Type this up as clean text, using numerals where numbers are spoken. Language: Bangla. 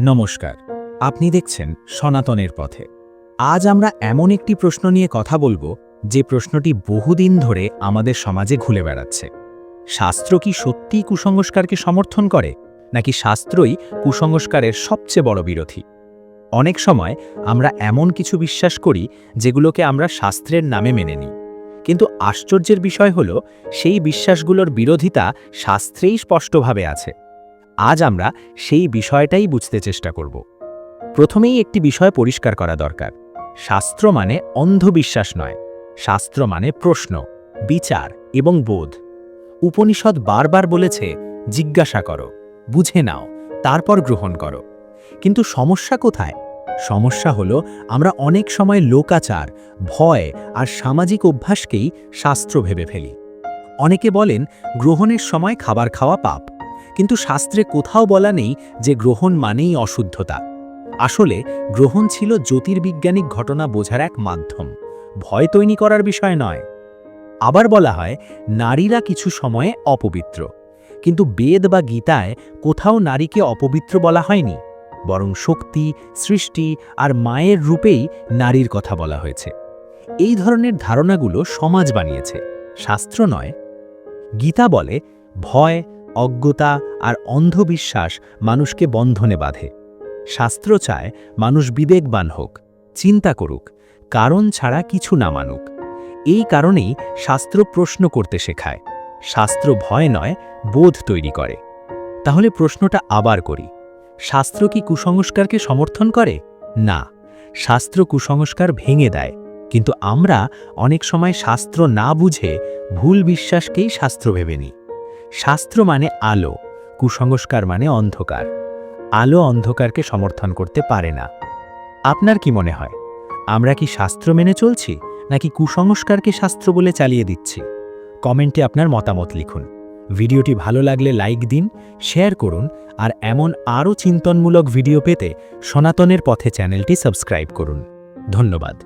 নমস্কার, আপনি দেখছেন সনাতনের পথে। আজ আমরা এমন একটি প্রশ্ন নিয়ে কথা বলবো যে প্রশ্নটি বহুদিন ধরে আমাদের সমাজে ঘুরে বেড়াচ্ছে। শাস্ত্র কি সত্যিই কুসংস্কারকে সমর্থন করে, নাকি শাস্ত্রই কুসংস্কারের সবচেয়ে বড় বিরোধী? অনেক সময় আমরা এমন কিছু বিশ্বাস করি যেগুলোকে আমরা শাস্ত্রের নামে মেনে নিই, কিন্তু আশ্চর্যের বিষয় হলো সেই বিশ্বাসগুলোর বিরোধিতা শাস্ত্রেই স্পষ্টভাবে আছে। আজ আমরা সেই বিষয়টাই বুঝতে চেষ্টা করব। প্রথমেই একটি বিষয় পরিষ্কার করা দরকার। শাস্ত্র মানে অন্ধবিশ্বাস নয়, শাস্ত্র মানে প্রশ্ন, বিচার এবং বোধ। উপনিষদ বারবার বলেছে, জিজ্ঞাসা করো, বুঝে নাও, তারপর গ্রহণ করো। কিন্তু সমস্যা কোথায়? সমস্যা হলো আমরা অনেক সময় লোকাচার, ভয় আর সামাজিক অভ্যাসকেই শাস্ত্র ভেবে ফেলি। অনেকে বলেন গ্রহণের সময় খাবার খাওয়া পাপ, কিন্তু শাস্ত্রে কোথাও বলা নেই যে গ্রহণ মানেই অশুদ্ধতা। আসলে গ্রহণ ছিল জ্যোতির্বিজ্ঞানিক ঘটনা বোঝার এক মাধ্যম, ভয় তৈরি করার বিষয় নয়। আবার বলা হয় নারীরা কিছু সময়ে অপবিত্র, কিন্তু বেদ বা গীতায় কোথাও নারীকে অপবিত্র বলা হয়নি, বরং শক্তি, সৃষ্টি আর মায়ের রূপেই নারীর কথা বলা হয়েছে। এই ধরনের ধারণাগুলো সমাজ বানিয়েছে, শাস্ত্র নয়। গীতা বলে ভয়, অজ্ঞতা আর অন্ধবিশ্বাস মানুষকে বন্ধনে বাঁধে। শাস্ত্র চায় মানুষ বিবেকবান হোক, চিন্তা করুক, কারণ ছাড়া কিছু না মানুক। এই কারণেই শাস্ত্র প্রশ্ন করতে শেখায়। শাস্ত্র ভয় নয়, বোধ তৈরি করে। তাহলে প্রশ্নটা আবার করি, শাস্ত্র কি কুসংস্কারকে সমর্থন করে? না, শাস্ত্র কুসংস্কার ভেঙে দেয়, কিন্তু আমরা অনেক সময় শাস্ত্র না বুঝে ভুল বিশ্বাসকেই শাস্ত্র ভেবে নিই। শাস্ত্র মানে আলো, কুসংস্কার মানে অন্ধকার। আলো অন্ধকারকে সমর্থন করতে পারে না। আপনার কি মনে হয়, আমরা কি শাস্ত্র মেনে চলছি, নাকি কুসংস্কারকে শাস্ত্র বলে চালিয়ে দিচ্ছি? কমেন্টে আপনার মতামত লিখুন। ভিডিওটি ভালো লাগলে লাইক দিন, শেয়ার করুন, আর এমন আরও চিন্তনমূলক ভিডিও পেতে সনাতনের পথে চ্যানেলটি সাবস্ক্রাইব করুন। ধন্যবাদ।